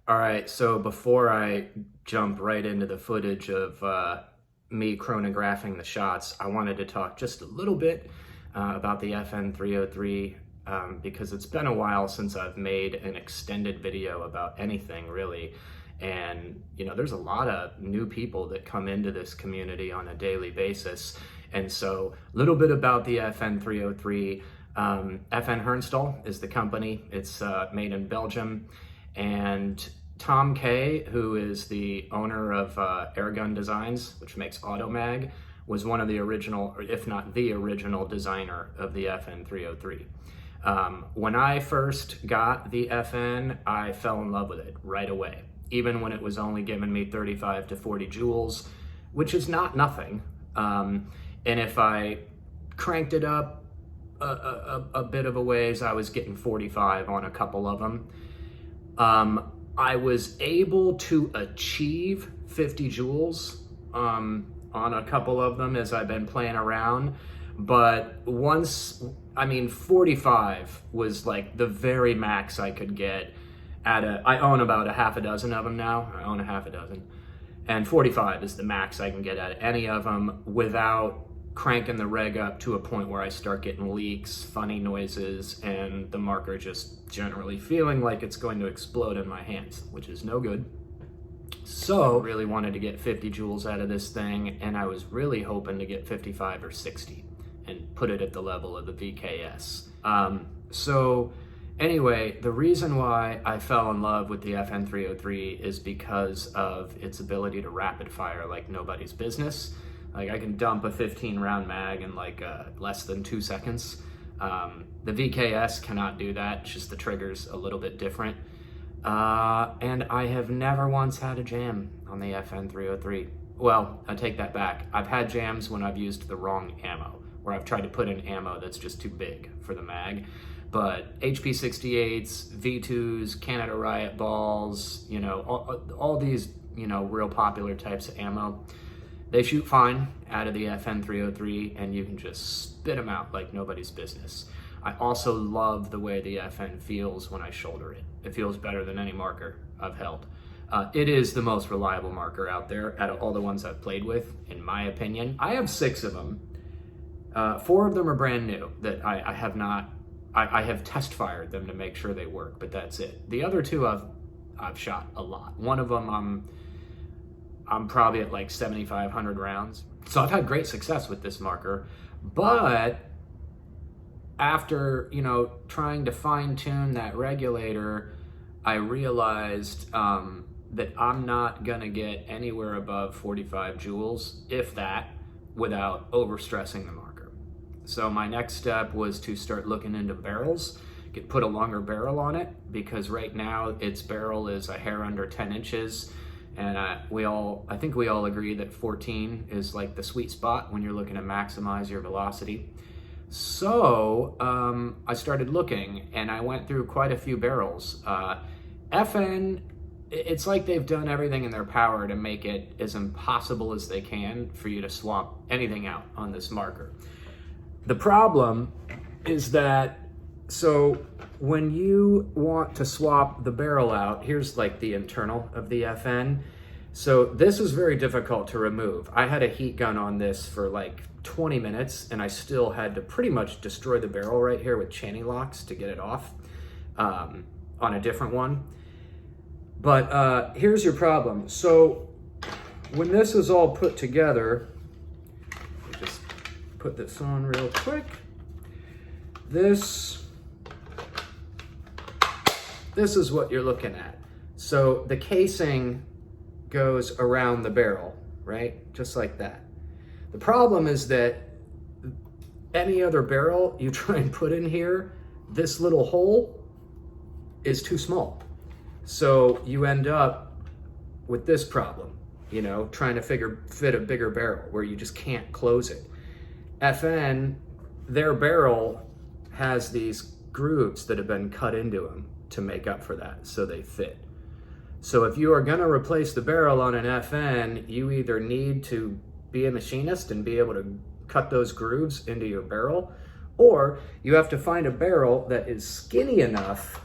All right, so before I jump right into the footage of me chronographing the shots, I wanted to talk just a little bit about the FN303 because it's been a while since I've made an extended video about anything really. And there's a lot of new people that come into this community on a daily basis. And so a little bit about the FN303. FN is the company. It's made in Belgium. And Tom Kay, who is the owner of Airgun Designs, which makes Automag, was one of the original, or if not the original designer of the FN303. When I first got the FN, I fell in love with it right away, even when it was only giving me 35 to 40 joules, which is not nothing. And if I cranked it up a bit of a ways, I was getting 45 on a couple of them. I was able to achieve 50 joules on a couple of them as I've been playing around, but 45 was like the very max I could get I own about a half a dozen of them now. I own a half a dozen. And 45 is the max I can get at any of them without cranking the reg up to a point where I start getting leaks, funny noises, and the marker just generally feeling like it's going to explode in my hands, which is no good. So really wanted to get 50 joules out of this thing, and I was really hoping to get 55 or 60 and put it at the level of the VKS. So anyway, the reason why I fell in love with the FN303 is because of its ability to rapid fire like nobody's business. Like I can dump a 15 round mag in like less than 2 seconds. The VKS cannot do that, it's just the trigger's a little bit different. And I have never once had a jam on the FN303. Well, I take that back. I've had jams when I've used the wrong ammo, where I've tried to put in ammo that's just too big for the mag. But HP68s, V2s, Canada Riot balls, all these, real popular types of ammo, they shoot fine out of the FN303 and you can just spit them out like nobody's business. I also love the way the FN feels when I shoulder it. It feels better than any marker I've held. It is the most reliable marker out there out of all the ones I've played with, in my opinion. I have 6 of them. 4 of them are brand new that I have not, I have test fired them to make sure they work, but that's it. The other 2 I've shot a lot. One of them I'm probably at like 7,500 rounds. So I've had great success with this marker, but after, trying to fine tune that regulator, I realized that I'm not gonna get anywhere above 45 joules, if that, without overstressing the marker. So my next step was to start looking into barrels, put a longer barrel on it, because right now its barrel is a hair under 10 inches. And I think we all agree that 14 is like the sweet spot when you're looking to maximize your velocity. So I started looking and I went through quite a few barrels. FN, it's like they've done everything in their power to make it as impossible as they can for you to swap anything out on this marker. The problem is that, so when you want to swap the barrel out, here's like the internal of the FN. So this is very difficult to remove. I had a heat gun on this for like 20 minutes and I still had to pretty much destroy the barrel right here with chain locks to get it off on a different one. But here's your problem. So when this is all put together, let me just put this on real quick. This is what you're looking at. So the casing goes around the barrel, right? Just like that. The problem is that any other barrel you try and put in here, this little hole is too small. So you end up with this problem, trying to fit a bigger barrel where you just can't close it. FN, their barrel has these grooves that have been cut into them to make up for that, so they fit. So if you are gonna replace the barrel on an FN, you either need to be a machinist and be able to cut those grooves into your barrel, or you have to find a barrel that is skinny enough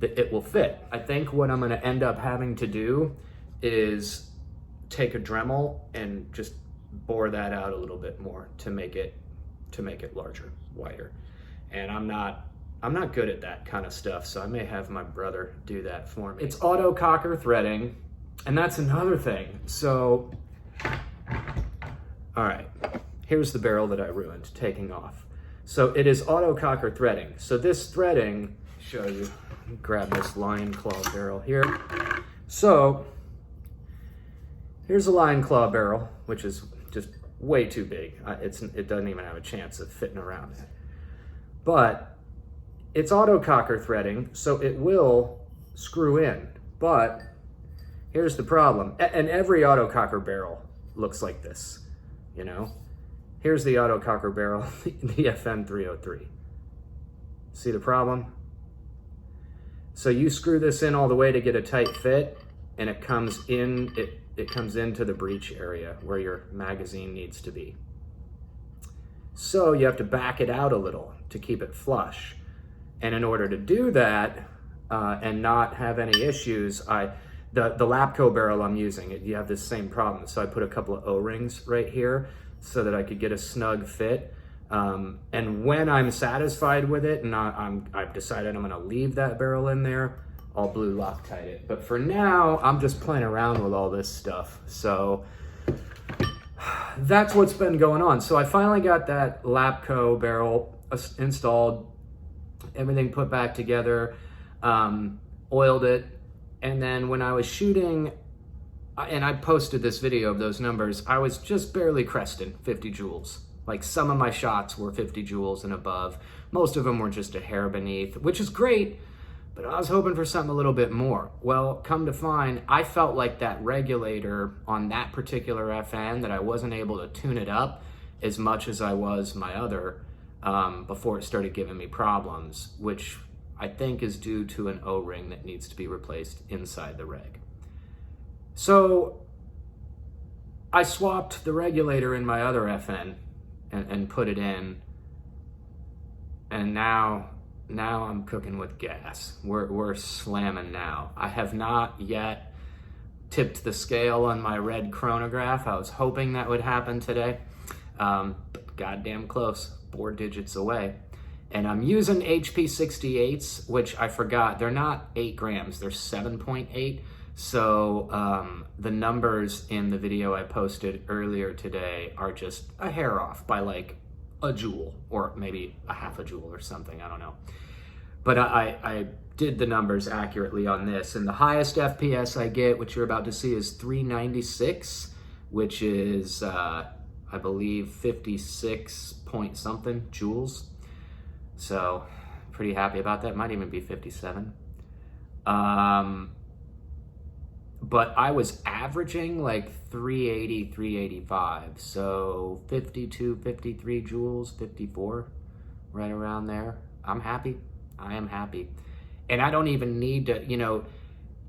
that it will fit. I think what I'm gonna end up having to do is take a Dremel and just bore that out a little bit more to make it larger, wider. And I'm not good at that kind of stuff, so I may have my brother do that for me. It's auto cocker threading, and that's another thing. So, all right, here's the barrel that I ruined, taking off. So it is auto cocker threading. So this threading, show you, grab this lion claw barrel here. So here's a lion claw barrel, which is just way too big. It doesn't even have a chance of fitting around it. But it's auto cocker threading, so it will screw in. But here's the problem. And every auto cocker barrel looks like this, you know? Here's the auto cocker barrel, the FN303. See the problem? So you screw this in all the way to get a tight fit, and it comes in, it comes into the breech area where your magazine needs to be. So you have to back it out a little to keep it flush. And in order to do that and not have any issues, the Lapco barrel I'm using, you have this same problem. So I put a couple of O-rings right here so that I could get a snug fit. And when I'm satisfied with it and I've decided I'm gonna leave that barrel in there, I'll blue Loctite it. But for now, I'm just playing around with all this stuff. So that's what's been going on. So I finally got that Lapco barrel installed, everything put back together, oiled it. And then when I was shooting, and I posted this video of those numbers, I was just barely cresting 50 joules. Like some of my shots were 50 joules and above. Most of them were just a hair beneath, which is great, but I was hoping for something a little bit more. Well, come to find, I felt like that regulator on that particular FN, that I wasn't able to tune it up as much as I was my other before it started giving me problems, which I think is due to an O-ring that needs to be replaced inside the reg. So I swapped the regulator in my other FN and put it in, and now I'm cooking with gas. We're slamming now. I have not yet tipped the scale on my red chronograph. I was hoping that would happen today, but goddamn close, 4 digits away. And I'm using HP 68s, which I forgot, they're not 8 grams, they're 7.8. So the numbers in the video I posted earlier today are just a hair off by like a joule, or maybe a half a joule or something, I don't know. But I did the numbers accurately on this, and the highest FPS I get, which you're about to see, is 396, which is, I believe, 56 point something joules. So pretty happy about that, might even be 57. But I was averaging like 380, 385. So 52, 53 joules, 54, right around there. I'm happy. I am happy. And I don't even need to, you know,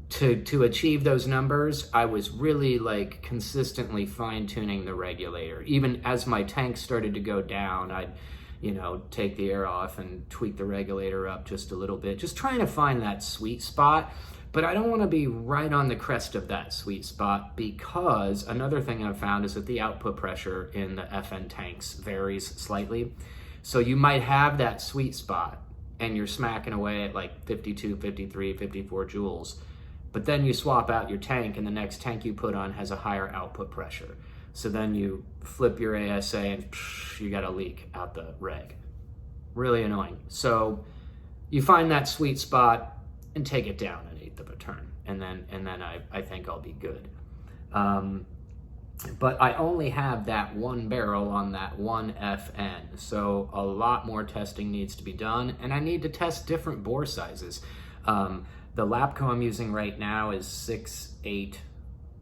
to achieve those numbers, I was really like consistently fine tuning the regulator. Even as my tank started to go down, I'd, you know, take the air off and tweak the regulator up just a little bit, just trying to find that sweet spot. But I don't want to be right on the crest of that sweet spot, because another thing I've found is that the output pressure in the FN tanks varies slightly. So you might have that sweet spot and you're smacking away at like 52, 53, 54 joules. But then you swap out your tank and the next tank you put on has a higher output pressure. So then you flip your ASA and you got a leak out the reg. Really annoying. So you find that sweet spot and take it down an eighth of a turn, and then I think I'll be good. But I only have that one barrel on that one FN, so a lot more testing needs to be done, and I need to test different bore sizes. The Lapco I'm using right now is 6.8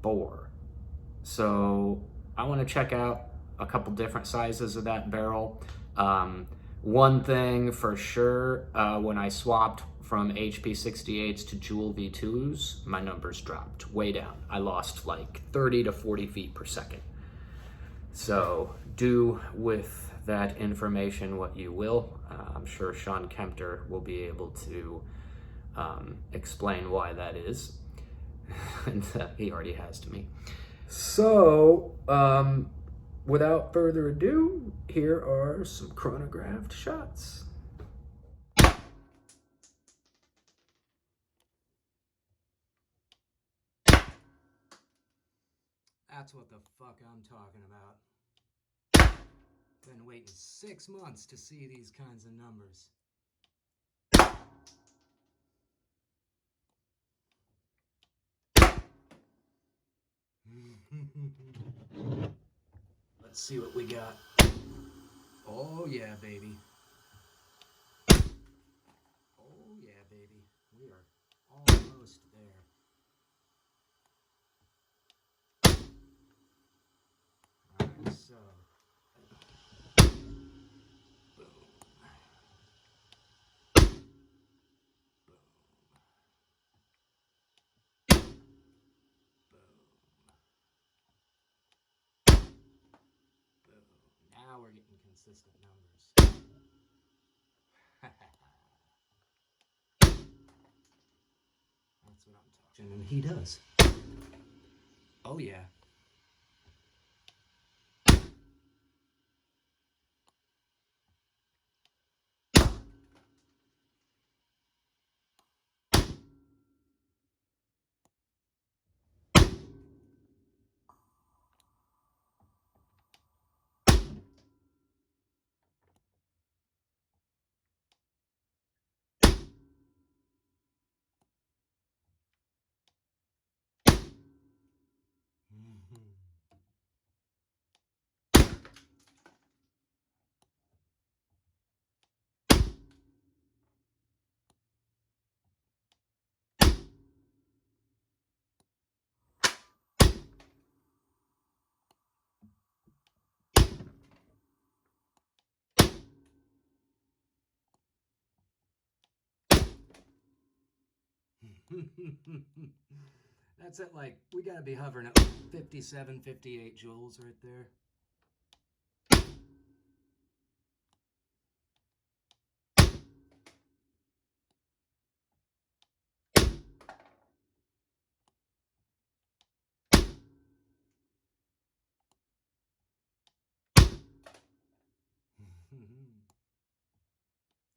bore, so I want to check out a couple different sizes of that barrel. One thing for sure, when I swapped from HP 68s to Joule V2s, my numbers dropped way down. I lost like 30 to 40 feet per second. So do with that information what you will. I'm sure Sean Kempter will be able to explain why that is. And he already has to me. So, without further ado, here are some chronographed shots. That's what the fuck I'm talking about. Been waiting 6 months to see these kinds of numbers. Let's see what we got. Oh yeah, baby. Oh yeah, baby. We are almost there. Alright, so. Boom. Now we're getting consistent numbers. That's what I'm talking. And he does. Oh yeah. That's at like, we gotta be hovering at 57, 58 joules right there.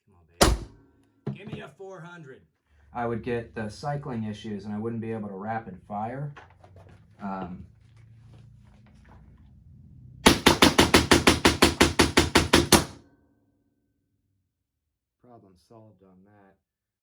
Come on, baby. Give me a 400. I would get the cycling issues and I wouldn't be able to rapid fire. Problem solved on that.